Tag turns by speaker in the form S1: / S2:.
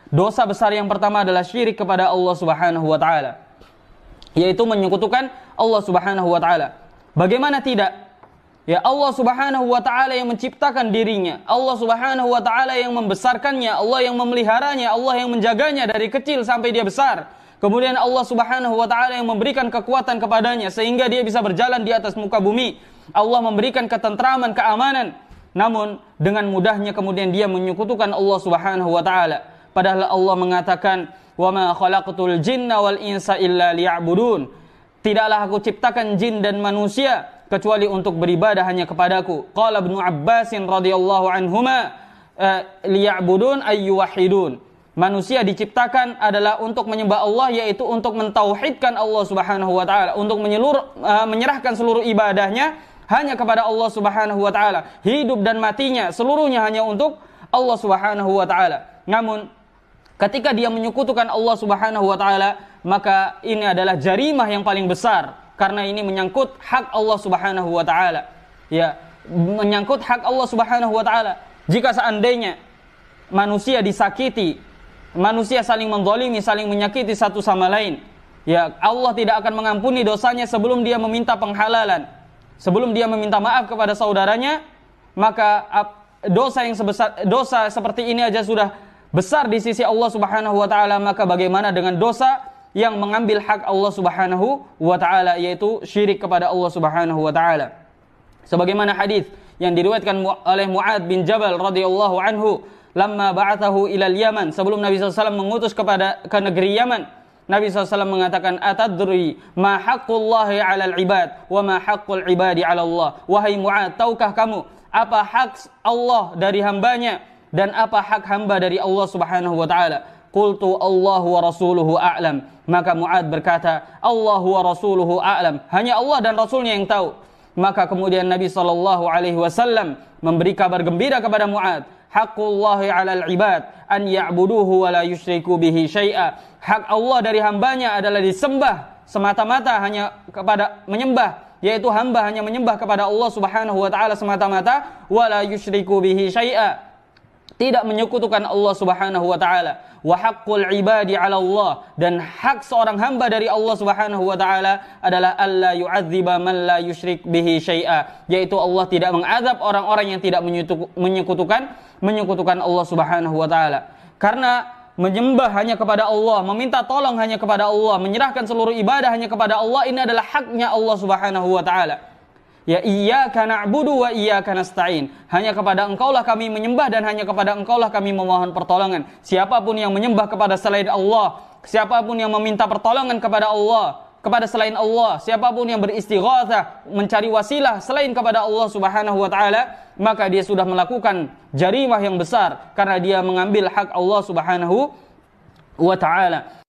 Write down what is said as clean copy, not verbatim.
S1: Dosa besar yang pertama adalah syirik kepada Allah Subhanahu wa taala, yaitu menyekutukan Allah Subhanahu wa taala. Bagaimana tidak? Ya, Allah Subhanahu wa taala yang menciptakan dirinya, Allah Subhanahu wa taala yang membesarkannya, Allah yang memeliharanya, Allah yang menjaganya dari kecil sampai dia besar. Kemudian Allah Subhanahu wa taala yang memberikan kekuatan kepadanya sehingga dia bisa berjalan di atas muka bumi. Allah memberikan ketentraman, keamanan. Namun dengan mudahnya kemudian dia menyekutukan Allah Subhanahu wa taala. Padahal Allah mengatakan, "Wa ma khalaqtul jinna wal insa illa liya'budun." Tidaklah aku ciptakan jin dan manusia kecuali untuk beribadah hanya kepadaku. Qala Ibnu Abbas radhiyallahu anhuma, liya'budun ayyuwahidun. Manusia diciptakan adalah untuk menyembah Allah, yaitu untuk mentauhidkan Allah Subhanahu wa taala, untuk menyerahkan seluruh ibadahnya hanya kepada Allah Subhanahu wa taala. Hidup dan matinya seluruhnya hanya untuk Allah Subhanahu wa taala. Namun ketika dia menyekutukan Allah Subhanahu wa taala, maka ini adalah jarimah yang paling besar karena ini menyangkut hak Allah Subhanahu wa taala. Ya, menyangkut hak Allah Subhanahu wa taala. Jika seandainya manusia disakiti, manusia saling menzalimi, saling menyakiti satu sama lain, ya Allah tidak akan mengampuni dosanya sebelum dia meminta penghalalan, sebelum dia meminta maaf kepada saudaranya. Maka dosa seperti ini aja sudah besar di sisi Allah Subhanahu wa taala, maka bagaimana dengan dosa yang mengambil hak Allah Subhanahu wa taala, yaitu syirik kepada Allah Subhanahu wa taala. Sebagaimana hadis yang diriwayatkan oleh Mu'ad bin Jabal radhiyallahu anhu, lamma ba'athahu ila al-Yaman, sebelum Nabi SAW mengutus ke negeri Yaman, Nabi SAW mengatakan, "Atadri ma haqqullahi 'alal ibad wa ma haqqul ibadi 'ala Allah." Wahai Mu'ad, tahukah kamu apa hak Allah dari hambanya dan apa hak hamba dari Allah Subhanahu wa taala? Qultu Allahu wa rasuluhu a'lam. Maka Mu'ad berkata, Allahu wa rasuluhu a'lam. Hanya Allah dan Rasulnya yang tahu. Maka kemudian Nabi sallallahu alaihi wasallam memberi kabar gembira kepada Mu'ad, haqqullahi 'alal ibad an ya'buduhu wa la yusyriku bihi syai'a. Hak Allah dari hambanya adalah disembah semata-mata hanya kepada menyembah, yaitu hamba hanya menyembah kepada Allah Subhanahu wa taala semata-mata, wa la yusyriku bihi syai'a, tidak menyekutukan Allah Subhanahu wa taala. Wa haqqul ibadi 'ala Allah, dan hak seorang hamba dari Allah Subhanahu wa taala adalah alla yu'adziba man la yusyrik bihi syai'a, yaitu Allah tidak mengazab orang-orang yang tidak menyekutukan Allah Subhanahu wa taala. Karena menyembah hanya kepada Allah, meminta tolong hanya kepada Allah, menyerahkan seluruh ibadah hanya kepada Allah, ini adalah haknya Allah Subhanahu wa taala. Ya, iyyaka na'budu wa iyyaka nasta'in. Hanya kepada Engkaulah kami menyembah dan hanya kepada Engkaulah kami memohon pertolongan. Siapapun yang menyembah kepada selain Allah, siapapun yang meminta pertolongan kepada Allah, kepada selain Allah, siapapun yang beristighatsah, mencari wasilah selain kepada Allah Subhanahu wa taala, maka dia sudah melakukan jarimah yang besar karena dia mengambil hak Allah Subhanahu wa taala.